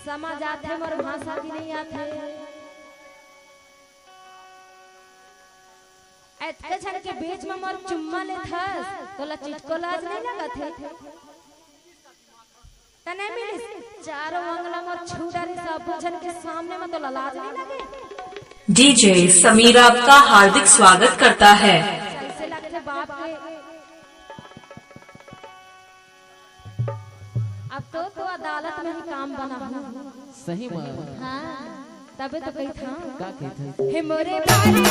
समझ आते मोर भाषा की नहीं आते एतके छन के बीच में मोर चुम्मा ले थस तोला चिटको लाज नहीं लगत है तने मिलिस चारों अंगला मोर छुड़ारी सब छन के सामने में तोला लाज नहीं लगे। डीजे समीर आपका हार्दिक स्वागत करता है। ऐसे लगते बाप के अब तो अदालत में ही काम बना हुआ सही मां। हाँ तबे तो कही था का कहते हे मोरे बारे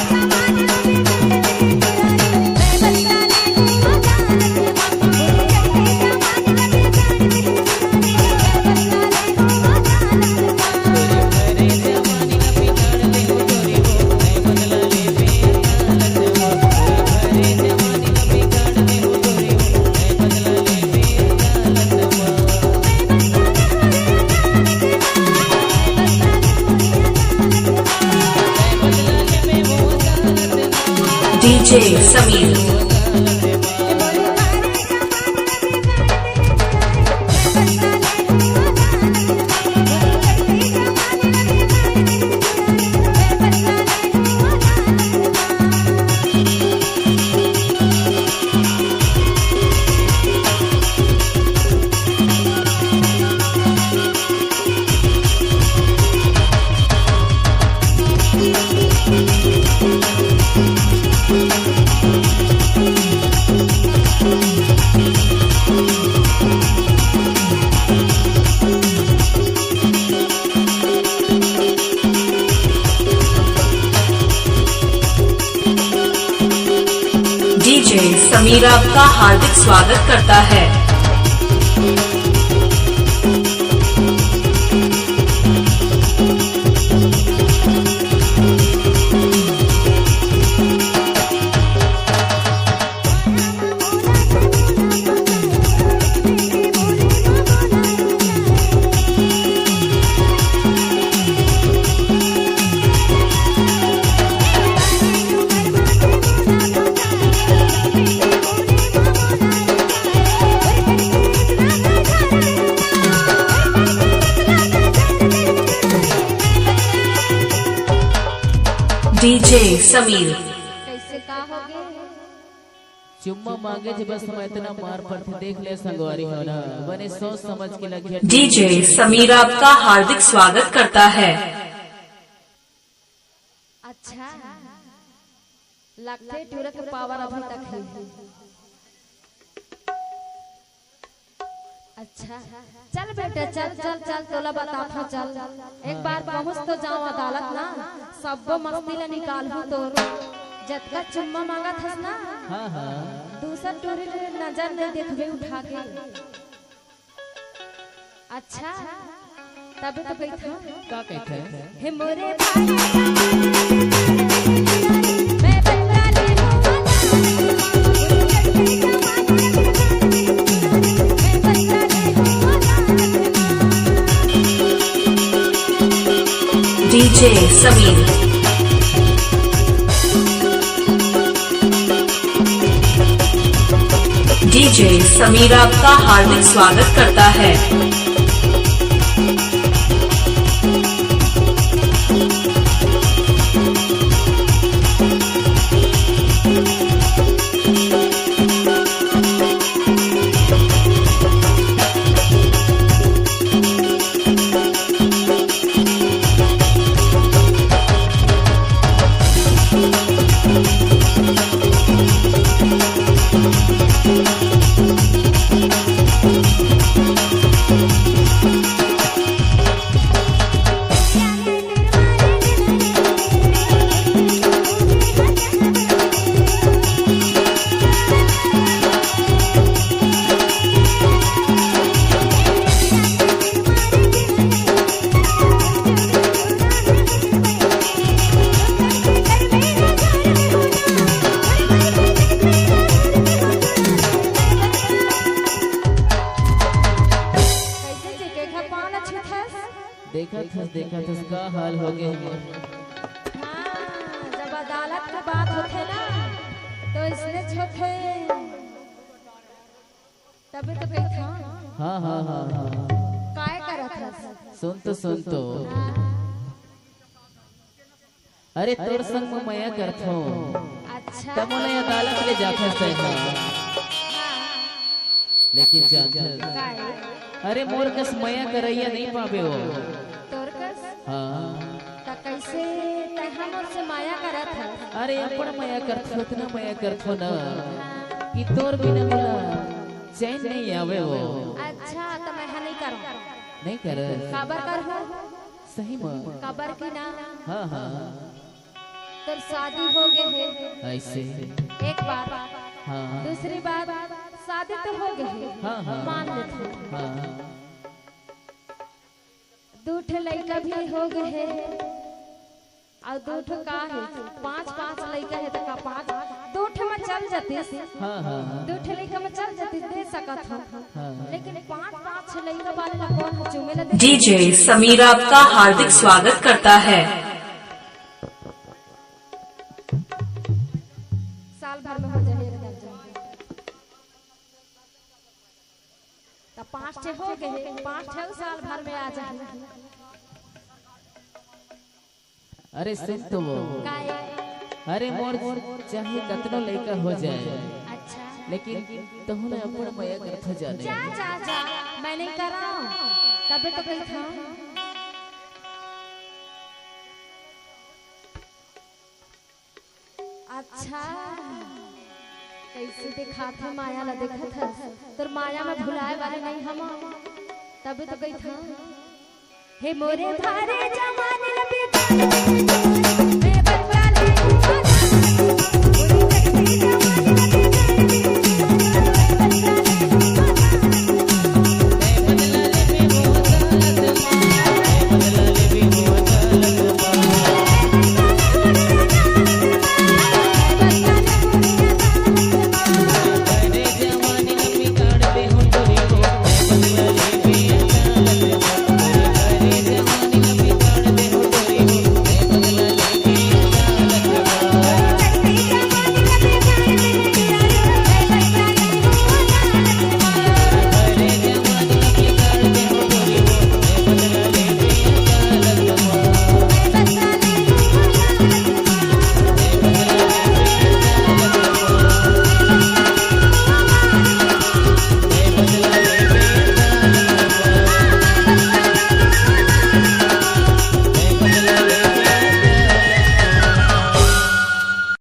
डीजे समीर डीजे समीर आपका हार्दिक स्वागत करता है। डीजे समीर कैसे का होगे चुम्मा मांगे जे बस हम इतना मार पड़ते देख ले संगवारी हो ना बने सोच समझ के लगे। डीजे समीर आपका हार्दिक स्वागत करता है। अच्छा लगते टूर के पावर अभी तक है। अच्छा चल बेटा चल चल चल तोला बता था चल एक बार पहुंच तो जाओ अदालत ना सबको मस्ती ले निकाल हो तो जतका चुम्मा मांगा था ना हां हां दूसरा टूरी नजर नहीं देखबे उठा के। अच्छा तब तो कही था का कहते हैं हे मोरे भाई मैं बता ले डीजे समीर डीजे समीर आपका हार्दिक स्वागत करता है। देखा था उसका हाल हो गया है। हाँ, जब अदालत की बात होते ना तो इसने छोटे तभी तो कही था। हाँ हाँ हाँ हाँ काय करत था? सुन तो अरे तोर संग में मया करथो अच्छा तब मोला अदालत ले जाता सही लेकिन जानता काय अरे मोर कस मया करैया नहीं पावे हो। तोर कस हाँ त कैसे ते हमर से माया करत है? अरे अपन मया करथो इतना मया करथो ना कि तोर बिना मोला चैन नहीं आवे हो। अच्छा तो मैं नहीं करूं। नहीं कर खबर कर हो सही में खबर की ना हाँ हाँ तोर शादी हो गए है ऐसे एक बार। हाँ दूसरी बात शादी तो हो गई है हाँ हाँ मान लेते हाँ दो ठे लड़का भी हो गए है और दो ठे का है पांच लड़का है तो का पांच दो ठे में चल जाती हाँ हाँ दो ठे लड़का में चल जाती दे सकत था लेकिन पांच लड़का वाले ला कौन चुमे ला दे। डीजे समीरा आपका हार्दिक स्वागत करता है। साल भर में हो जाए तो पांच ठे हो गए पांच ठे साल भर में आ जाए। अरे सुन तो वो काय अरे मोर चाहे कतनो लड़का हो जाए अच्छा लेकिन तहुने अपन मया करथो जाने जा जा जा मैं नहीं कर रहा हूँ तबे तो कही था। अच्छा कैसे देखा था माया ला देखा था तो माया में भुलाए वाले नहीं हम तबे तो कही था। हे मोरे धारे जमाने लबे